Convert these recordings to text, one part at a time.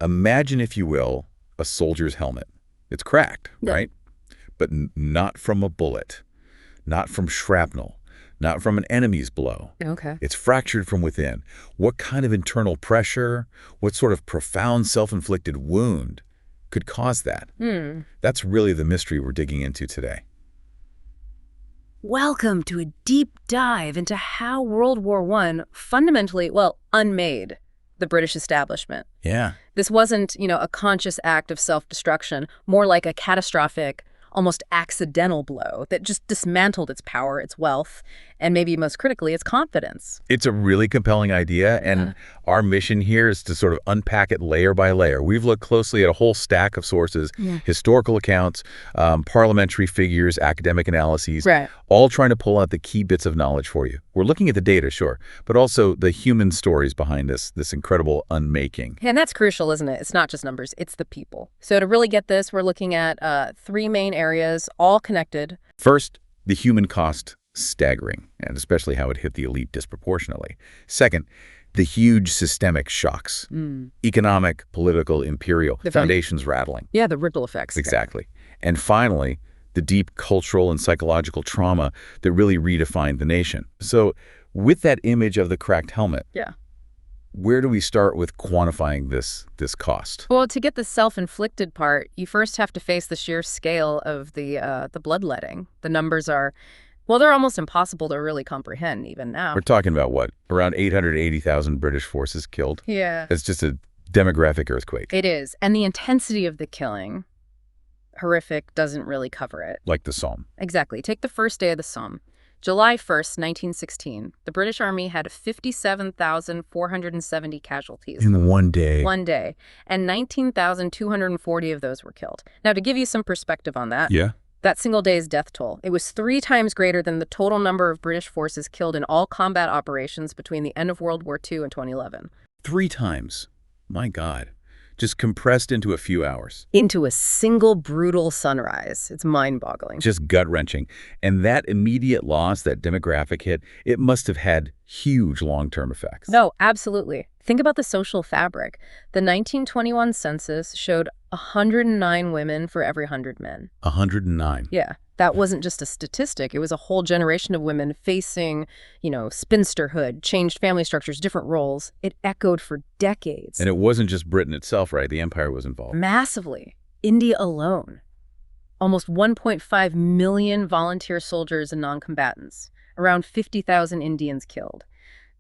Imagine, if you will, a soldier's helmet. It's cracked, Yeah. right? But not from a bullet, not from shrapnel, not from an enemy's blow. Okay. It's fractured from within. What kind of internal pressure, what sort of profound self-inflicted wound could cause that? That's really the mystery we're digging into today. Welcome to a deep dive into how World War I fundamentally, unmade the British establishment. Yeah. This wasn't, a conscious act of self-destruction, more like a catastrophic, almost accidental blow that just dismantled its power, its wealth, and maybe most critically, its confidence. It's a really compelling idea, and our mission here is to sort of unpack it layer by layer. We've looked closely at a whole stack of sources, historical accounts, parliamentary figures, academic analyses, all trying to pull out the key bits of knowledge for you. We're looking at the data, sure, but also the human stories behind this incredible unmaking. And that's crucial, isn't it? It's not just numbers, it's the people. So to really get this, we're looking at three main areas, all connected. First, the human cost, staggering, and especially how it hit the elite disproportionately. Second, the huge systemic shocks, economic, political, imperial, the foundations rattling. Yeah, the ripple effects. Exactly. And finally, the deep cultural and psychological trauma that really redefined the nation. So with that image of the cracked helmet, where do we start with quantifying this cost? Well, to get the self-inflicted part, you first have to face the sheer scale of the bloodletting. The numbers are, they're almost impossible to really comprehend even now. We're talking about what? Around 880,000 British forces killed? Yeah. It's just a demographic earthquake. It is. And the intensity of the killing, horrific, doesn't really cover it. Like the Somme. Exactly. Take the first day of the Somme. July 1st, 1916, the British Army had 57,470 casualties. In one day. One day. And 19,240 of those were killed. Now, to give you some perspective on that, that single day's death toll, it was 3 times greater than the total number of British forces killed in all combat operations between the end of World War II and 2011. 3 times. My God. Just compressed into a few hours. Into a single brutal sunrise. It's mind-boggling. Just gut-wrenching. And that immediate loss, that demographic hit, it must have had huge long-term effects. No, absolutely. Think about the social fabric. The 1921 census showed 109 women for every 100 men. 109. Yeah. That wasn't just a statistic. It was a whole generation of women facing, spinsterhood, changed family structures, different roles. It echoed for decades. And it wasn't just Britain itself, right? The empire was involved. Massively. India alone. Almost 1.5 million volunteer soldiers and non-combatants. Around 50,000 Indians killed.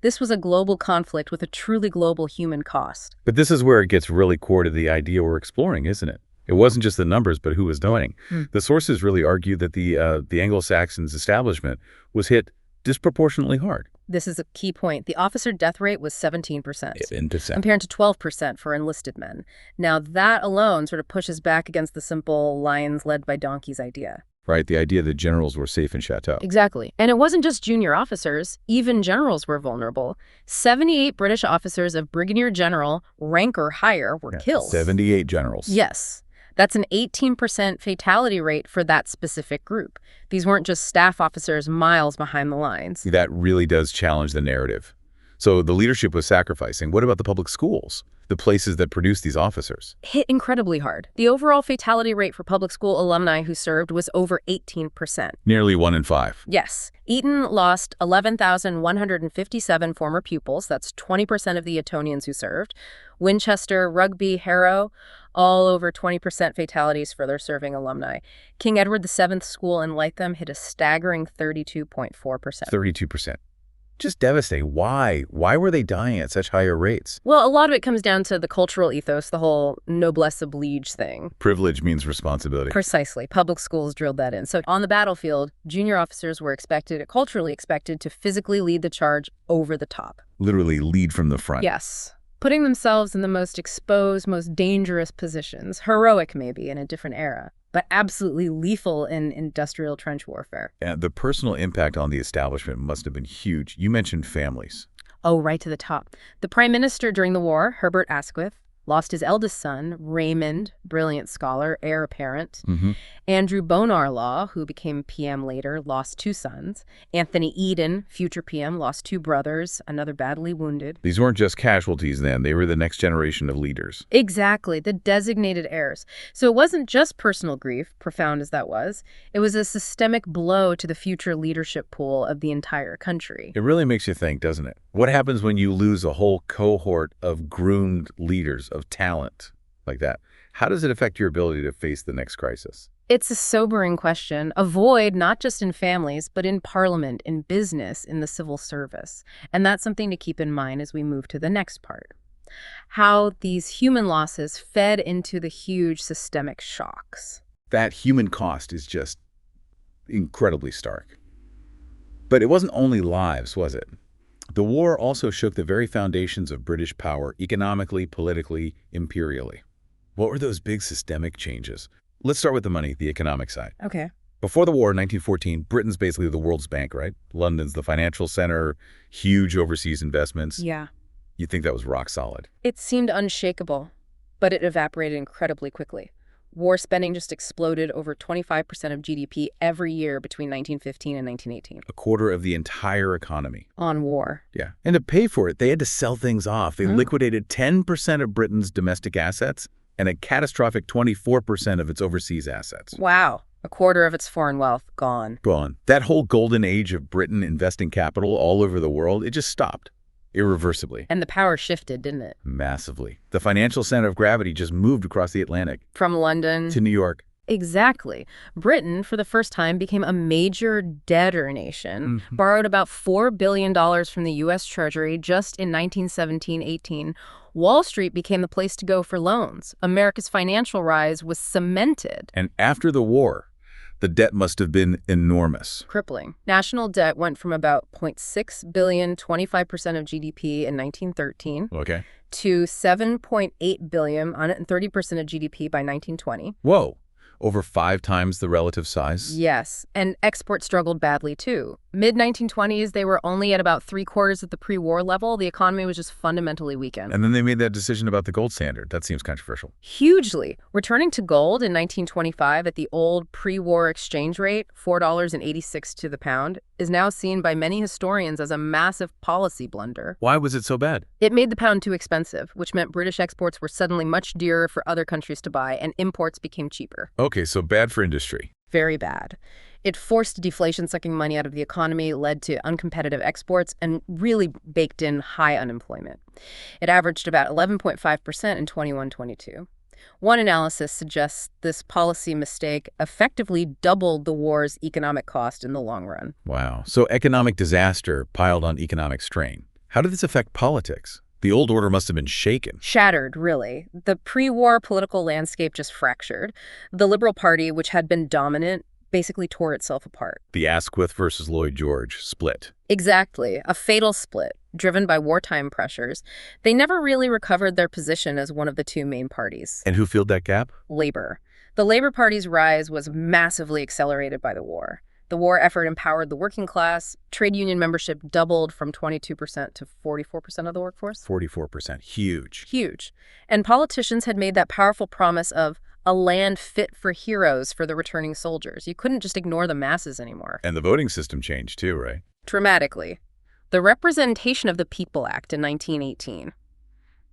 This was a global conflict with a truly global human cost. But this is where it gets really core to the idea we're exploring, isn't it? It wasn't just the numbers, but who was doing. The sources really argue that the Anglo-Saxons establishment was hit disproportionately hard. This is a key point. The officer death rate was 17%, compared to 12% for enlisted men. Now, that alone sort of pushes back against the simple lions led by donkeys idea. Right, the idea that generals were safe in chateau. Exactly. And it wasn't just junior officers. Even generals were vulnerable. 78 British officers of brigadier general rank or higher were killed. 78 generals. Yes. That's an 18% fatality rate for that specific group. These weren't just staff officers miles behind the lines. That really does challenge the narrative. So the leadership was sacrificing. What about the public schools? The places that produce these officers? Hit incredibly hard. The overall fatality rate for public school alumni who served was over 18%. Nearly 1 in 5. Yes. Eton lost 11,157 former pupils. That's 20% of the Etonians who served. Winchester, Rugby, Harrow, all over 20% fatalities for their serving alumni. King Edward VII School in Lytham hit a staggering 32.4%. 32%. Just devastating. Why? Why were they dying at such higher rates? Well, a lot of it comes down to the cultural ethos, the whole noblesse oblige thing. Privilege means responsibility. Precisely. Public schools drilled that in. So on the battlefield, junior officers were culturally expected to physically lead the charge over the top. Literally lead from the front. Yes. Putting themselves in the most exposed, most dangerous positions. Heroic, maybe, in a different era, but absolutely lethal in industrial trench warfare. And the personal impact on the establishment must have been huge. You mentioned families. Oh, right to the top. The prime minister during the war, Herbert Asquith, lost his eldest son, Raymond, brilliant scholar, heir apparent. Mm-hmm. Andrew Bonar-Law, who became PM later, lost 2 sons. Anthony Eden, future PM, lost 2 brothers, another badly wounded. These weren't just casualties then. They were the next generation of leaders. Exactly, the designated heirs. So it wasn't just personal grief, profound as that was. It was a systemic blow to the future leadership pool of the entire country. It really makes you think, doesn't it? What happens when you lose a whole cohort of groomed leaders, of talent like that? How does it affect your ability to face the next crisis? It's a sobering question, a void not just in families, but in parliament, in business, in the civil service. And that's something to keep in mind as we move to the next part. How these human losses fed into the huge systemic shocks. That human cost is just incredibly stark. But it wasn't only lives, was it? The war also shook the very foundations of British power economically, politically, imperially. What were those big systemic changes? Let's start with the money, the economic side. Okay. Before the war in 1914, Britain's basically the world's bank, right? London's the financial center, huge overseas investments. Yeah. You'd think that was rock solid. It seemed unshakable, but it evaporated incredibly quickly. War spending just exploded over 25% of GDP every year between 1915 and 1918. A quarter of the entire economy. On war. Yeah. And to pay for it, they had to sell things off. They liquidated 10% of Britain's domestic assets and a catastrophic 24% of its overseas assets. Wow. A quarter of its foreign wealth gone. Gone. That whole golden age of Britain investing capital all over the world, it just stopped. Irreversibly. And the power shifted, didn't it? Massively. The financial center of gravity just moved across the Atlantic. From London to New York. Exactly. Britain, for the first time, became a major debtor nation, borrowed about $4 billion from the U.S. Treasury just in 1917-18. Wall Street became the place to go for loans. America's financial rise was cemented. And after the war, the debt must have been enormous. Crippling. National debt went from about $0.6 billion, 25% of GDP in 1913, to $7.8 billion, 130% of GDP by 1920. Whoa. Over 5 times the relative size? Yes, and exports struggled badly, too. Mid-1920s, they were only at about 3/4 of the pre-war level. The economy was just fundamentally weakened. And then they made that decision about the gold standard. That seems controversial. Hugely. Returning to gold in 1925 at the old pre-war exchange rate, $4.86 to the pound, is now seen by many historians as a massive policy blunder. Why was it so bad? It made the pound too expensive, which meant British exports were suddenly much dearer for other countries to buy, and imports became cheaper. Okay, so bad for industry. Very bad. It forced deflation sucking money out of the economy, led to uncompetitive exports, and really baked in high unemployment. It averaged about 11.5% in 21-22. One analysis suggests this policy mistake effectively doubled the war's economic cost in the long run. Wow. So economic disaster piled on economic strain. How did this affect politics? The old order must have been shaken. Shattered, really. The pre-war political landscape just fractured. The Liberal Party, which had been dominant, basically tore itself apart. The Asquith versus Lloyd George split. Exactly. A fatal split, driven by wartime pressures. They never really recovered their position as one of the 2 main parties. And who filled that gap? Labor. The Labor Party's rise was massively accelerated by the war. The war effort empowered the working class. Trade union membership doubled from 22% to 44% of the workforce. 44%. Huge. Huge. And politicians had made that powerful promise of a land fit for heroes for the returning soldiers. You couldn't just ignore the masses anymore. And the voting system changed too, right? Dramatically. The Representation of the People Act in 1918.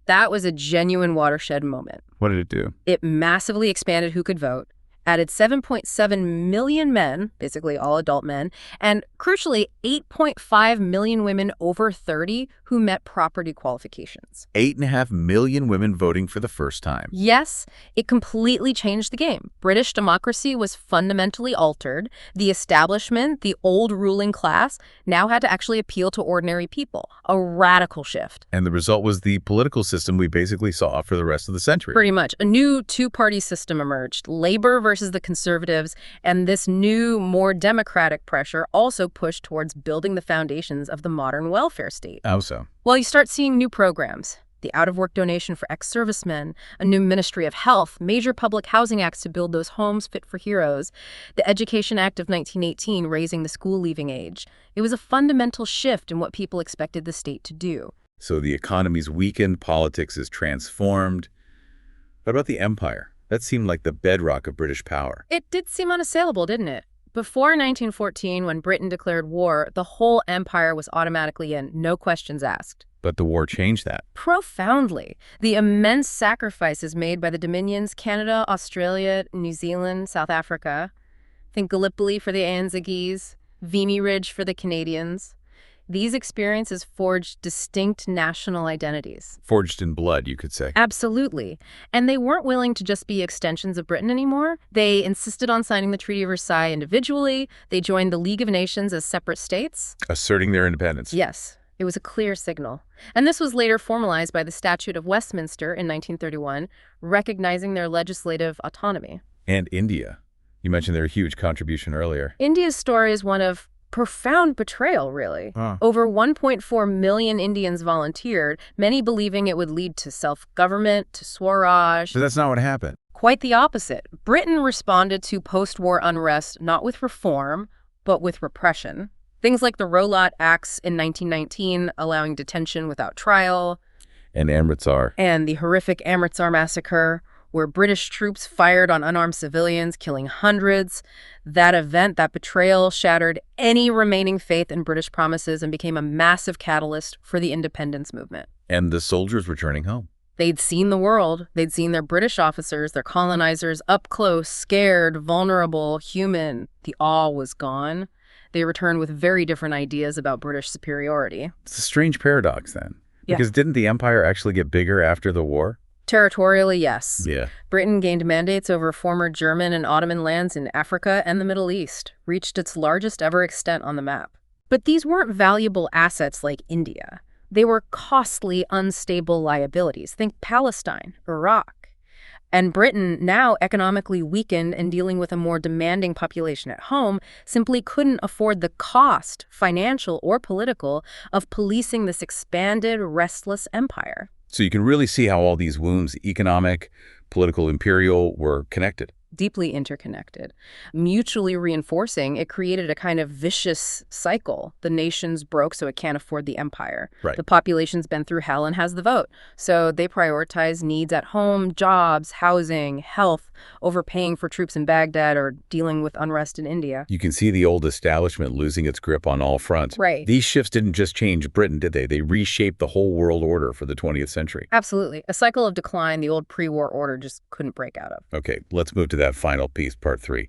That was a genuine watershed moment. What did it do? It massively expanded who could vote, added 7.7 million men, basically all adult men, and crucially 8.5 million women over 30 who met property qualifications. 8.5 million women voting for the first time. Yes, it completely changed the game. British democracy was fundamentally altered. The establishment, the old ruling class, now had to actually appeal to ordinary people. A radical shift. And the result was the political system we basically saw for the rest of the century. Pretty much. A new 2-party system emerged. Labor versus the Conservatives, and this new, more democratic pressure also pushed towards building the foundations of the modern welfare state. How so? Well, you start seeing new programs. The out-of-work donation for ex-servicemen, a new Ministry of Health, major public housing acts to build those homes fit for heroes, the Education Act of 1918 raising the school-leaving age. It was a fundamental shift in what people expected the state to do. So the economy's weakened, politics is transformed, What about the empire? That seemed like the bedrock of British power. It did seem unassailable, didn't it? Before 1914, when Britain declared war, the whole empire was automatically in, no questions asked. But the war changed that. Profoundly. The immense sacrifices made by the Dominions, Canada, Australia, New Zealand, South Africa. Think Gallipoli for the Anzacs, Vimy Ridge for the Canadians. These experiences forged distinct national identities. Forged in blood, you could say. Absolutely. And they weren't willing to just be extensions of Britain anymore. They insisted on signing the Treaty of Versailles individually. They joined the League of Nations as separate states. Asserting their independence. Yes. It was a clear signal. And this was later formalized by the Statute of Westminster in 1931, recognizing their legislative autonomy. And India. You mentioned their huge contribution earlier. India's story is one of profound betrayal, really. Over 1.4 million Indians volunteered, many believing it would lead to self-government, to Swaraj. But that's not what happened. Quite the opposite. Britain responded to post-war unrest not with reform, but with repression. Things like the Rowlatt Acts in 1919, allowing detention without trial. And Amritsar. And the horrific Amritsar massacre, where British troops fired on unarmed civilians, killing hundreds. That event, that betrayal, shattered any remaining faith in British promises and became a massive catalyst for the independence movement. And the soldiers returning home. They'd seen the world. They'd seen their British officers, their colonizers, up close, scared, vulnerable, human. The awe was gone. They returned with very different ideas about British superiority. It's a strange paradox, then. Yeah. Because didn't the empire actually get bigger after the war? Territorially, yes. Yeah. Britain gained mandates over former German and Ottoman lands in Africa and the Middle East, reached its largest ever extent on the map. But these weren't valuable assets like India. They were costly, unstable liabilities. Think Palestine, Iraq. And Britain, now economically weakened and dealing with a more demanding population at home, simply couldn't afford the cost, financial or political, of policing this expanded, restless empire. So you can really see how all these wounds, economic, political, imperial, were connected. Deeply interconnected. Mutually reinforcing, it created a kind of vicious cycle. The nation's broke, so it can't afford the empire. Right. The population's been through hell and has the vote. So they prioritize needs at home, jobs, housing, health, over paying for troops in Baghdad or dealing with unrest in India. You can see the old establishment losing its grip on all fronts. Right. These shifts didn't just change Britain, did they? They reshaped the whole world order for the 20th century. Absolutely. A cycle of decline the old pre-war order just couldn't break out of. Okay, let's move to that final piece, part 3.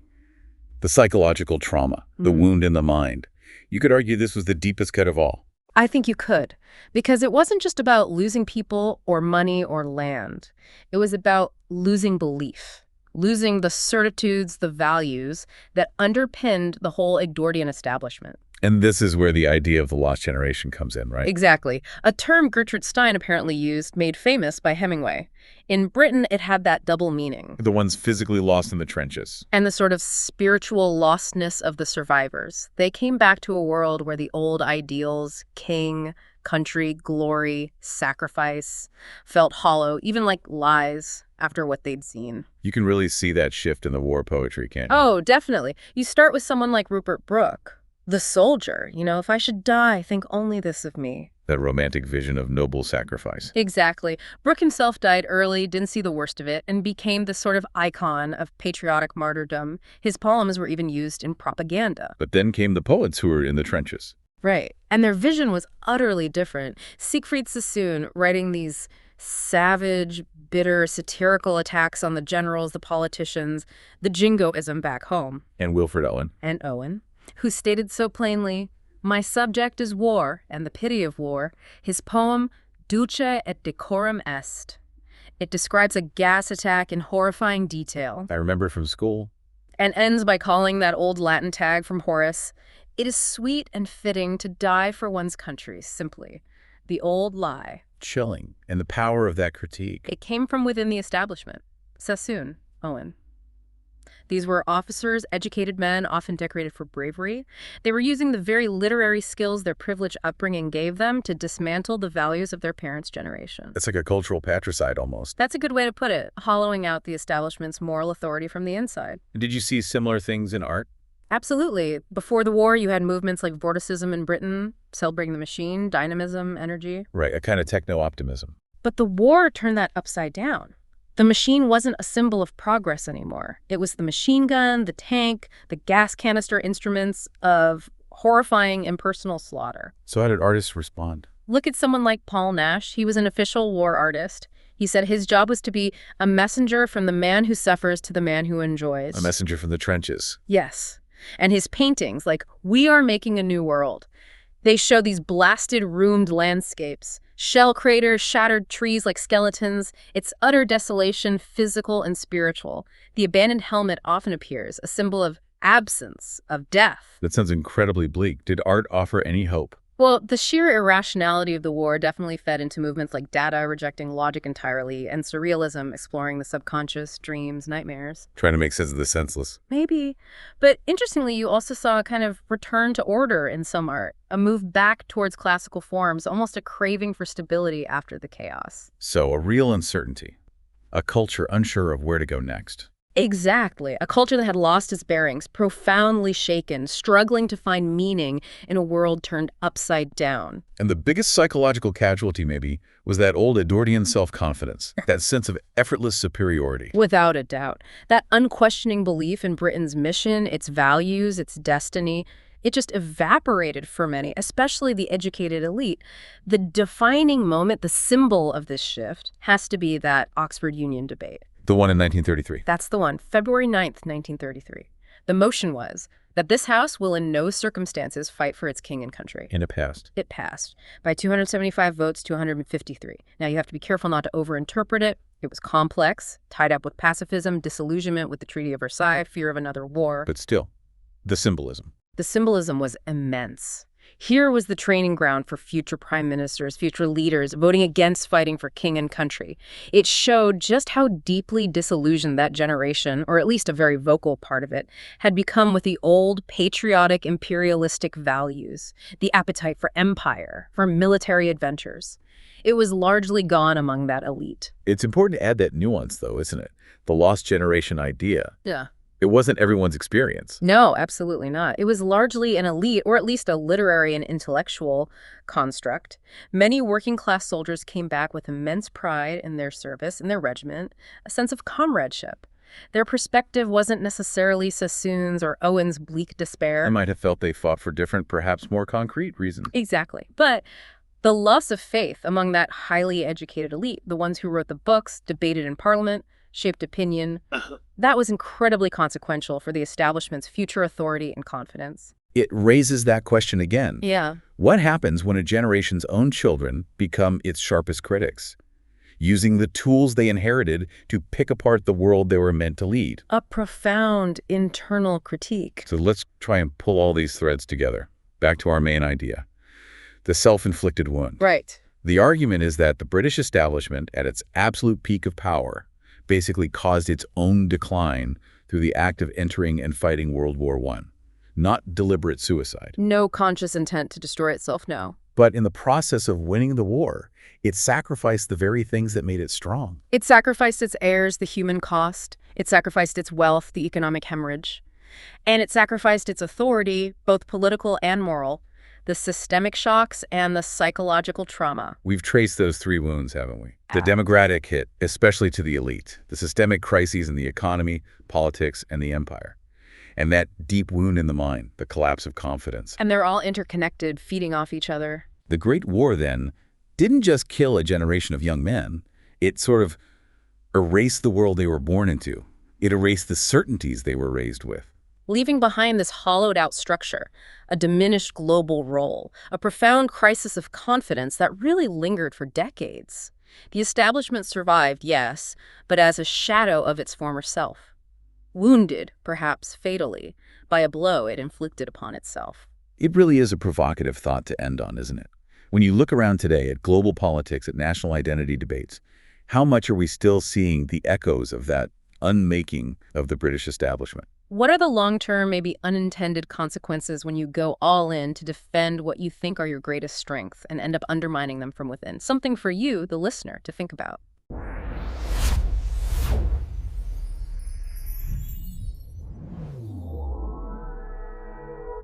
The psychological trauma, the wound in the mind. You could argue this was the deepest cut of all. I think you could, because it wasn't just about losing people or money or land. It was about losing belief, losing the certitudes, the values that underpinned the whole Edwardian establishment. And this is where the idea of the lost generation comes in, right? Exactly. A term Gertrude Stein apparently used, made famous by Hemingway. In Britain, it had that double meaning. The ones physically lost in the trenches. And the sort of spiritual lostness of the survivors. They came back to a world where the old ideals, king, country, glory, sacrifice, felt hollow, even like lies after what they'd seen. You can really see that shift in the war poetry, can't you? Oh, definitely. You start with someone like Rupert Brooke. The soldier, if I should die, think only this of me. That romantic vision of noble sacrifice. Exactly. Brooke himself died early, didn't see the worst of it, and became this sort of icon of patriotic martyrdom. His poems were even used in propaganda. But then came the poets who were in the trenches. Right. And their vision was utterly different. Siegfried Sassoon writing these savage, bitter, satirical attacks on the generals, the politicians, the jingoism back home. And Wilfred Owen. And Owen, who stated so plainly, "My subject is war and the pity of war." His poem, Duce et decorum est. It describes a gas attack in horrifying detail. I remember from school. And ends by calling that old Latin tag from Horace, "It is sweet and fitting to die for one's country, simply." The old lie. Chilling. And the power of that critique. It came from within the establishment. Sassoon, Owen. These were officers, educated men, often decorated for bravery. They were using the very literary skills their privileged upbringing gave them to dismantle the values of their parents' generation. It's like a cultural patricide almost. That's a good way to put it, hollowing out the establishment's moral authority from the inside. Did you see similar things in art? Absolutely. Before the war, you had movements like Vorticism in Britain, celebrating the machine, dynamism, energy. Right, a kind of techno-optimism. But the war turned that upside down. The machine wasn't a symbol of progress anymore. It was the machine gun, the tank, the gas canister instruments of horrifying impersonal slaughter. So how did artists respond? Look at someone like Paul Nash. He was an official war artist. He said his job was to be a messenger from the man who suffers to the man who enjoys. A messenger from the trenches. Yes. And his paintings, like We Are Making a New World, they show these blasted, ruined landscapes, shell craters, shattered trees like skeletons. It's utter desolation, physical and spiritual. The abandoned helmet often appears, a symbol of absence, of death. That sounds incredibly bleak. Did art offer any hope? Well, the sheer irrationality of the war definitely fed into movements like Dada rejecting logic entirely and Surrealism exploring the subconscious, dreams, nightmares. Trying to make sense of the senseless. Maybe. But interestingly, you also saw a kind of return to order in some art, a move back towards classical forms, almost a craving for stability after the chaos. So, a real uncertainty. A culture unsure of where to go next. Exactly. A culture that had lost its bearings, profoundly shaken, struggling to find meaning in a world turned upside down. And the biggest psychological casualty, maybe, was that old Edwardian self-confidence, that sense of effortless superiority. Without a doubt. That unquestioning belief in Britain's mission, its values, its destiny, it just evaporated for many, especially the educated elite. The defining moment, the symbol of this shift, has to be that Oxford Union debate. The one in 1933. That's the one, February 9th, 1933. The motion was that this House will in no circumstances fight for its king and country. And it passed. It passed by 275 votes to 153. Now, you have to be careful not to overinterpret it. It was complex, tied up with pacifism, disillusionment with the Treaty of Versailles, fear of another war. But still, the symbolism. The symbolism was immense. Here was the training ground for future prime ministers, future leaders, voting against fighting for king and country. It showed just how deeply disillusioned that generation, or at least a very vocal part of it, had become with the old patriotic imperialistic values, the appetite for empire, for military adventures. It was largely gone among that elite. It's important to add that nuance, though, isn't it? The lost generation idea. Yeah. It wasn't everyone's experience. No, absolutely not. It was largely an elite, or at least a literary and intellectual construct. Many working-class soldiers came back with immense pride in their service, in their regiment, a sense of comradeship. Their perspective wasn't necessarily Sassoon's or Owen's bleak despair. I might have felt they fought for different, perhaps more concrete reasons. Exactly. But the loss of faith among that highly educated elite, the ones who wrote the books, debated in Parliament, shaped opinion, that was incredibly consequential for the establishment's future authority and confidence. It raises that question again. Yeah. What happens when a generation's own children become its sharpest critics, using the tools they inherited to pick apart the world they were meant to lead? A profound internal critique. So let's try and pull all these threads together. Back to our main idea. The self-inflicted wound. Right. The argument is that the British establishment, at its absolute peak of power, basically caused its own decline through the act of entering and fighting World War I. Not deliberate suicide. No conscious intent to destroy itself, no. But in the process of winning the war, it sacrificed the very things that made it strong. It sacrificed its heirs, the human cost. It sacrificed its wealth, the economic hemorrhage. And it sacrificed its authority, both political and moral, the systemic shocks and the psychological trauma. We've traced those three wounds, haven't we? The democratic hit, especially to the elite, the systemic crises in the economy, politics, and the empire. And that deep wound in the mind, the collapse of confidence. And they're all interconnected, feeding off each other. The Great War, then, didn't just kill a generation of young men. It sort of erased the world they were born into. It erased the certainties they were raised with. Leaving behind this hollowed-out structure, a diminished global role, a profound crisis of confidence that really lingered for decades. The establishment survived, yes, but as a shadow of its former self. Wounded, perhaps fatally, by a blow it inflicted upon itself. It really is a provocative thought to end on, isn't it? When you look around today at global politics, at national identity debates, how much are we still seeing the echoes of that unmaking of the British establishment? What are the long-term, maybe unintended consequences when you go all in to defend what you think are your greatest strengths and end up undermining them from within? Something for you, the listener, to think about.